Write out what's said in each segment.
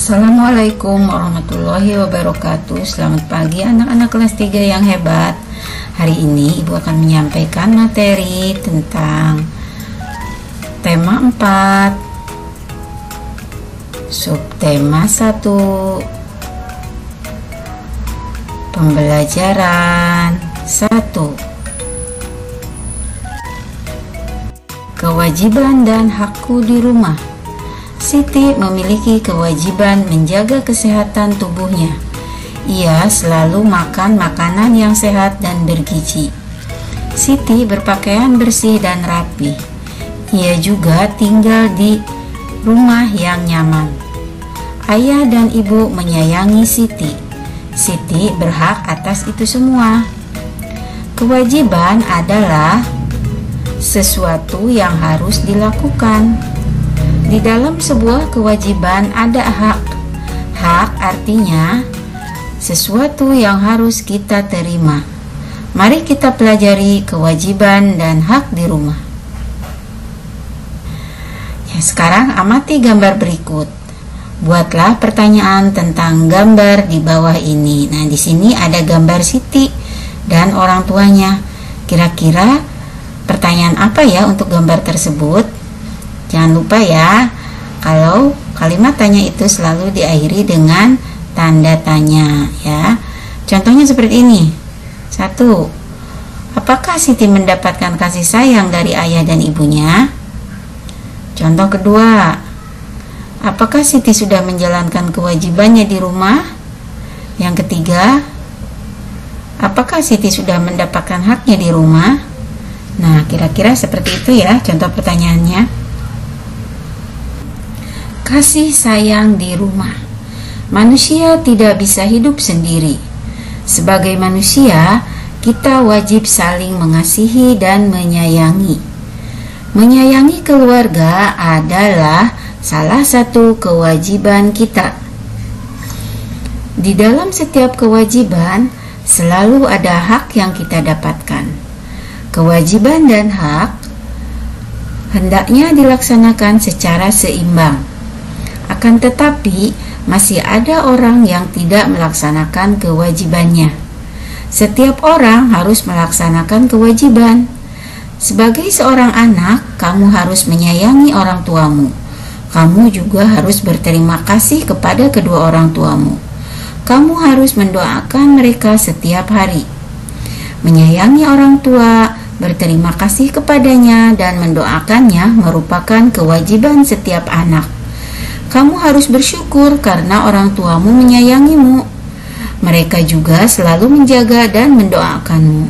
Assalamualaikum warahmatullahi wabarakatuh. Selamat pagi anak-anak kelas 3 yang hebat. Hari ini Ibu akan menyampaikan materi tentang tema 4, subtema 1, pembelajaran 1, kewajiban dan hakku di rumah. Siti memiliki kewajiban menjaga kesehatan tubuhnya. Ia selalu makan makanan yang sehat dan bergizi. Siti berpakaian bersih dan rapi. Ia juga tinggal di rumah yang nyaman. Ayah dan ibu menyayangi Siti. Siti berhak atas itu semua. Kewajiban adalah sesuatu yang harus dilakukan. Di dalam sebuah kewajiban ada hak. Hak artinya sesuatu yang harus kita terima. Mari kita pelajari kewajiban dan hak di rumah. Ya, sekarang amati gambar berikut. Buatlah pertanyaan tentang gambar di bawah ini. Nah, di sini ada gambar Siti dan orang tuanya. Kira-kira pertanyaan apa ya untuk gambar tersebut? Jangan lupa ya, kalau kalimat tanya itu selalu diakhiri dengan tanda tanya ya. Contohnya seperti ini. 1. Apakah Siti mendapatkan kasih sayang dari ayah dan ibunya? Contoh kedua. Apakah Siti sudah menjalankan kewajibannya di rumah? Yang ketiga, apakah Siti sudah mendapatkan haknya di rumah? Nah, kira-kira seperti itu ya contoh pertanyaannya. Kasih sayang di rumah. Manusia tidak bisa hidup sendiri. Sebagai manusia, kita wajib saling mengasihi dan menyayangi. Menyayangi keluarga adalah salah satu kewajiban kita. Di dalam setiap kewajiban, selalu ada hak yang kita dapatkan. Kewajiban dan hak hendaknya dilaksanakan secara seimbang. Akan tetapi, masih ada orang yang tidak melaksanakan kewajibannya. Setiap orang harus melaksanakan kewajiban. Sebagai seorang anak, kamu harus menyayangi orang tuamu. Kamu juga harus berterima kasih kepada kedua orang tuamu. Kamu harus mendoakan mereka setiap hari. Menyayangi orang tua, berterima kasih kepadanya, dan mendoakannya merupakan kewajiban setiap anak. Kamu harus bersyukur karena orang tuamu menyayangimu. Mereka juga selalu menjaga dan mendoakanmu.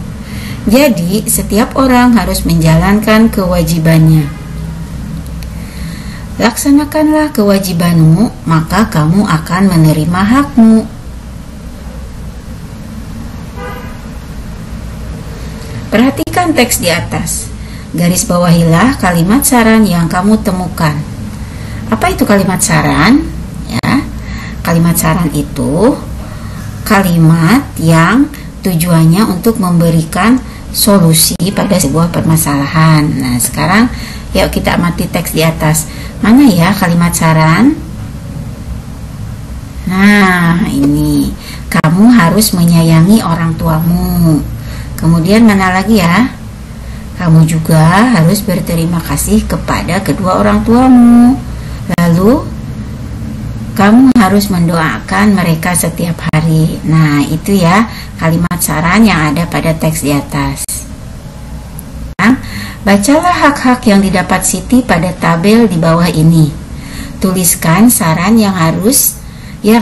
Jadi, setiap orang harus menjalankan kewajibannya. Laksanakanlah kewajibanmu, maka kamu akan menerima hakmu. Perhatikan teks di atas. Garis bawahilah kalimat saran yang kamu temukan. Apa itu kalimat saran? Ya, kalimat saran itu kalimat yang tujuannya untuk memberikan solusi pada sebuah permasalahan. Nah, sekarang yuk kita amati teks di atas. Mana ya kalimat saran? Nah, ini kamu harus menyayangi orang tuamu. Kemudian mana lagi ya? Kamu juga harus berterima kasih kepada kedua orang tuamu. Lalu, kamu harus mendoakan mereka setiap hari. Nah, itu ya kalimat saran yang ada pada teks di atas. Nah, bacalah hak-hak yang didapat Siti pada tabel di bawah ini. Tuliskan saran yang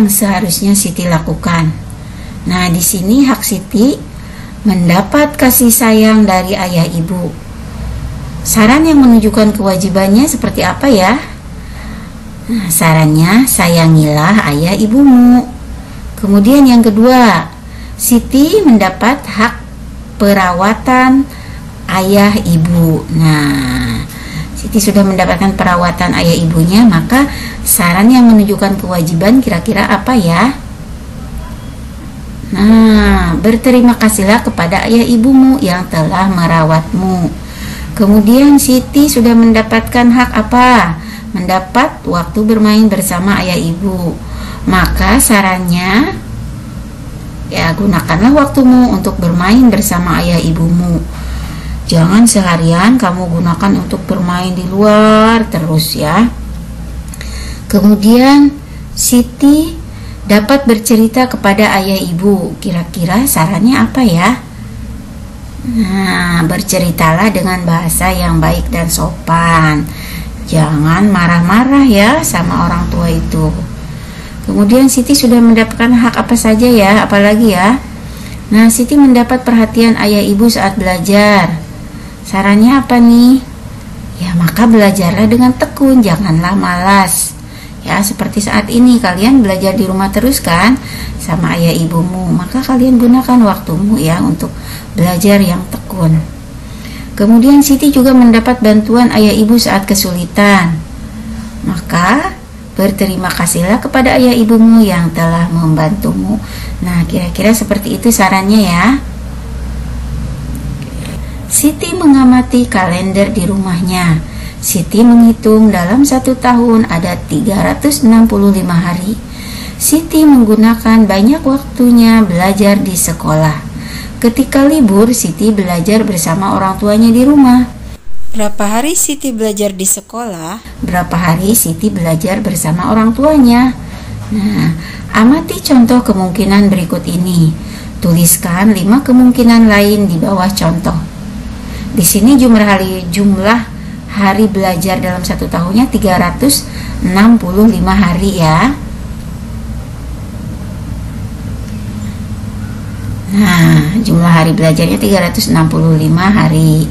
seharusnya Siti lakukan. Nah, di sini hak Siti mendapat kasih sayang dari ayah ibu. Saran yang menunjukkan kewajibannya seperti apa ya? Nah, sarannya, sayangilah ayah ibumu. Kemudian yang kedua, Siti mendapat hak perawatan ayah ibu. Nah, Siti sudah mendapatkan perawatan ayah ibunya, maka saran yang menunjukkan kewajiban kira-kira apa ya? Nah, berterima kasihlah kepada ayah ibumu yang telah merawatmu. Kemudian Siti sudah mendapatkan hak apa? Mendapat waktu bermain bersama ayah ibu. Maka sarannya, ya gunakanlah waktumu untuk bermain bersama ayah ibumu. Jangan seharian kamu gunakan untuk bermain di luar terus ya. Kemudian Siti dapat bercerita kepada ayah ibu. Kira-kira sarannya apa ya? Nah, berceritalah dengan bahasa yang baik dan sopan. Jangan marah-marah ya sama orang tua itu. Kemudian Siti sudah mendapatkan hak apa saja ya, apalagi ya. Nah, Siti mendapat perhatian ayah ibu saat belajar. Sarannya apa nih? Ya, maka belajarlah dengan tekun, janganlah malas. Ya, seperti saat ini kalian belajar di rumah terus kan sama ayah ibumu. Maka kalian gunakan waktumu ya untuk belajar yang tekun. Kemudian Siti juga mendapat bantuan ayah ibu saat kesulitan. Maka berterima kasihlah kepada ayah ibumu yang telah membantumu. Nah, kira-kira seperti itu sarannya ya. Siti mengamati kalender di rumahnya. Siti menghitung dalam 1 tahun ada 365 hari. Siti menggunakan banyak waktunya belajar di sekolah. Ketika libur, Siti belajar bersama orang tuanya di rumah. Berapa hari Siti belajar di sekolah? Berapa hari Siti belajar bersama orang tuanya? Nah, amati contoh kemungkinan berikut ini. Tuliskan 5 kemungkinan lain di bawah contoh. Di sini jumlah hari belajar dalam 1 tahunnya 365 hari ya. Nah, jumlah hari belajarnya 365 hari.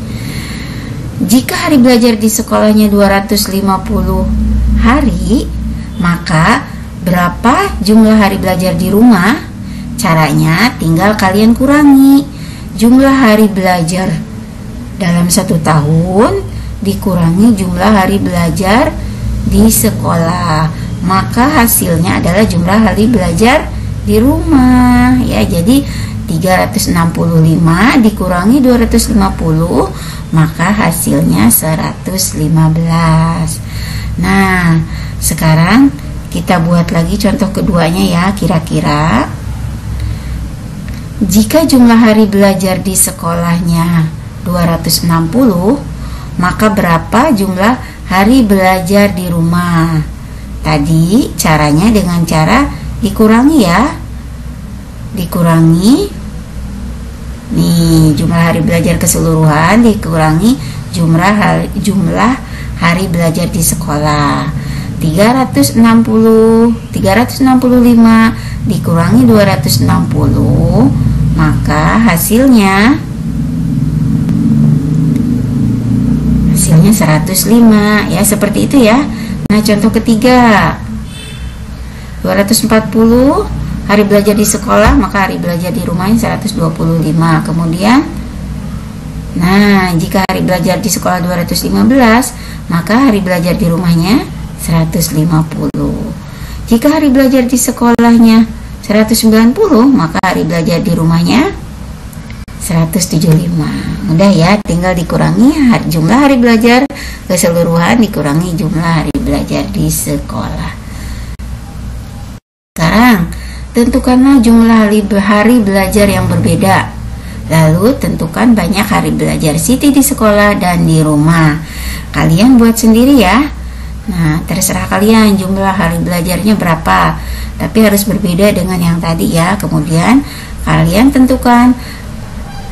Jika hari belajar di sekolahnya 250 hari, maka berapa jumlah hari belajar di rumah? Caranya tinggal kalian kurangi jumlah hari belajar dalam 1 tahun dikurangi jumlah hari belajar di sekolah, maka hasilnya adalah jumlah hari belajar di rumah ya. Jadi 365 dikurangi 250, maka hasilnya 115. Nah, sekarang kita buat lagi contoh keduanya ya. Kira-kira jika jumlah hari belajar di sekolahnya 260, maka berapa jumlah hari belajar di rumah? Tadi caranya dengan cara dikurangi ya. Dikurangi nih jumlah hari belajar keseluruhan dikurangi jumlah hari belajar di sekolah. 365 dikurangi 260, maka hasilnya 105 ya, seperti itu ya. Nah, contoh ketiga, 240 hari belajar di sekolah, maka hari belajar di rumahnya 125. Kemudian, nah, jika hari belajar di sekolah 215, maka hari belajar di rumahnya 150. Jika hari belajar di sekolahnya 190, maka hari belajar di rumahnya 175. Mudah ya, tinggal dikurangi jumlah hari belajar keseluruhan dikurangi jumlah hari belajar di sekolah. Sekarang tentukanlah jumlah hari belajar yang berbeda. Lalu tentukan banyak hari belajar Siti di sekolah dan di rumah. Kalian buat sendiri ya. Nah, terserah kalian jumlah hari belajarnya berapa, tapi harus berbeda dengan yang tadi ya. Kemudian kalian tentukan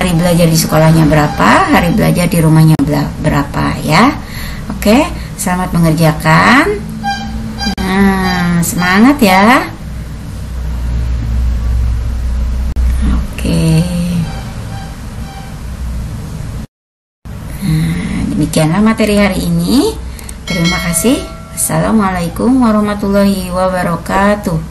hari belajar di sekolahnya berapa, hari belajar di rumahnya berapa ya. Oke, selamat mengerjakan. Nah, semangat ya. Oke. Nah, demikianlah materi hari ini. Terima kasih. Assalamualaikum warahmatullahi wabarakatuh.